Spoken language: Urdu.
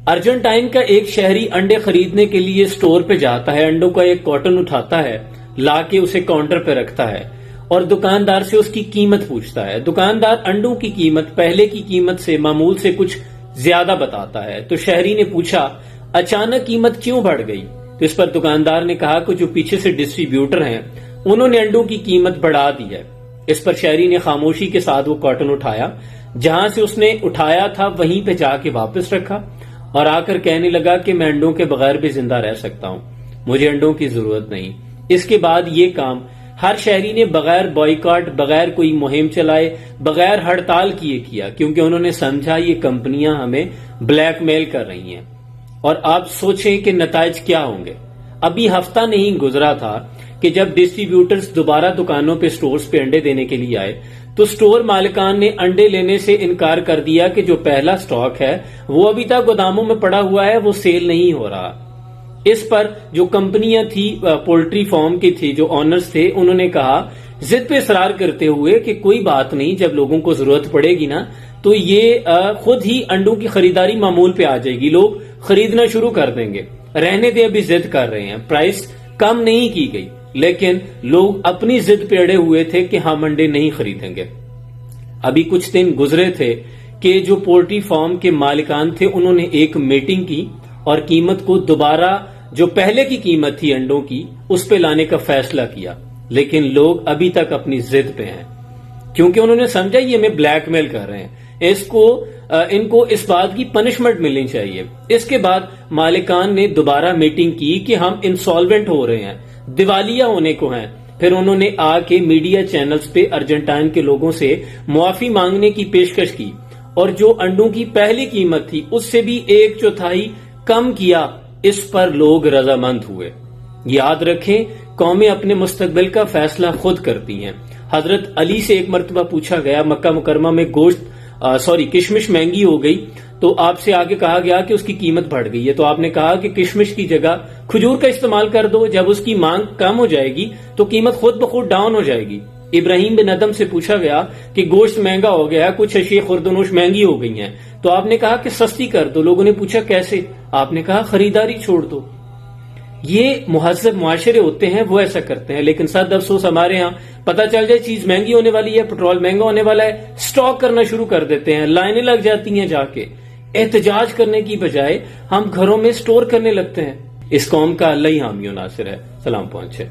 ارجنٹائن کا ایک شہری انڈے خریدنے کے لیے سٹور پہ جاتا ہے، انڈوں کا ایک کارٹن اٹھاتا ہے، لا کے اسے کاؤنٹر پہ رکھتا ہے اور دکاندار سے اس کی قیمت پوچھتا ہے۔ دکاندار انڈوں کی قیمت پہلے کی قیمت سے معمول سے کچھ زیادہ بتاتا ہے، تو شہری نے پوچھا اچانک قیمت کیوں بڑھ گئی؟ تو اس پر دکاندار نے کہا کہ جو پیچھے سے ڈسٹریبیوٹر ہیں انہوں نے انڈوں کی قیمت بڑھا دی ہے۔ اس پر شہری نے خاموشی کے ساتھ وہ کارٹن اٹھایا، جہاں سے اس نے اٹھایا تھا وہیں پہ جا کے واپس رکھا اور آ کر کہنے لگا کہ میں انڈوں کے بغیر بھی زندہ رہ سکتا ہوں، مجھے انڈوں کی ضرورت نہیں۔ اس کے بعد یہ کام ہر شہری نے بغیر بائیکاٹ، بغیر کوئی مہم چلائے، بغیر ہڑتال کیے کیا، کیونکہ انہوں نے سمجھا یہ کمپنیاں ہمیں بلیک میل کر رہی ہیں۔ اور آپ سوچیں کہ نتائج کیا ہوں گے۔ ابھی ہفتہ نہیں گزرا تھا کہ جب ڈسٹریبیوٹرز دوبارہ دکانوں پہ سٹورز پہ انڈے دینے کے لیے آئے تو سٹور مالکان نے انڈے لینے سے انکار کر دیا کہ جو پہلا سٹاک ہے وہ ابھی تک گوداموں میں پڑا ہوا ہے، وہ سیل نہیں ہو رہا۔ اس پر جو کمپنیاں تھی، پولٹری فارم کی تھی، جو آنرز تھے، انہوں نے کہا ضد پہ اصرار کرتے ہوئے کہ کوئی بات نہیں، جب لوگوں کو ضرورت پڑے گی نا تو یہ خود ہی انڈوں کی خریداری معمول پہ آ جائے گی، لوگ خریدنا شروع کر دیں گے، رہنے دے ابھی ضد کر رہے ہیں۔ پرائس کم نہیں کی گئی لیکن لوگ اپنی ضد پہ اڑے ہوئے تھے کہ ہم انڈے نہیں خریدیں گے۔ ابھی کچھ دن گزرے تھے کہ جو پولٹری فارم کے مالکان تھے انہوں نے ایک میٹنگ کی اور قیمت کو دوبارہ جو پہلے کی قیمت تھی انڈوں کی اس پہ لانے کا فیصلہ کیا، لیکن لوگ ابھی تک اپنی ضد پہ ہیں کیونکہ انہوں نے سمجھا یہ ہمیں بلیک میل کر رہے ہیں، ان کو اس بات کی پنشمنٹ ملنی چاہیے۔ اس کے بعد مالکان نے دوبارہ میٹنگ کی کہ ہم انسالوینٹ ہو رہے ہیں، دیوالیہ ہونے کو ہیں۔ پھر انہوں نے آ کے میڈیا چینلز پہ ارجنٹائن کے لوگوں سے معافی مانگنے کی پیشکش کی اور جو انڈوں کی پہلی قیمت تھی اس سے بھی 1/4 کم کیا۔ اس پر لوگ رضامند ہوئے۔ یاد رکھیں، قومیں اپنے مستقبل کا فیصلہ خود کرتی ہیں۔ حضرت علی سے ایک مرتبہ پوچھا گیا مکہ مکرمہ میں کشمش مہنگی ہو گئی تو آپ سے آگے کہا گیا کہ اس کی قیمت بڑھ گئی ہے، تو آپ نے کہا کہ کشمش کی جگہ کھجور کا استعمال کر دو، جب اس کی مانگ کم ہو جائے گی تو قیمت خود بخود ڈاؤن ہو جائے گی۔ ابراہیم بن ادم سے پوچھا گیا کہ گوشت مہنگا ہو گیا، کچھ اشیاء خوردونوش مہنگی ہو گئی ہیں، تو آپ نے کہا کہ سستی کر دو۔ لوگوں نے پوچھا کیسے؟ آپ نے کہا خریداری چھوڑ دو۔ یہ مہذب معاشرے ہوتے ہیں وہ ایسا کرتے ہیں، لیکن صد افسوس ہمارے ہاں پتہ چل جائے چیز مہنگی ہونے والی ہے، پٹرول مہنگا ہونے والا ہے، سٹاک کرنا شروع کر دیتے ہیں، لائنیں لگ جاتی ہیں، جا کے احتجاج کرنے کی بجائے ہم گھروں میں سٹور کرنے لگتے ہیں۔ اس قوم کا اللہ ہی حامی و ناصر ہے۔ سلام پہنچے۔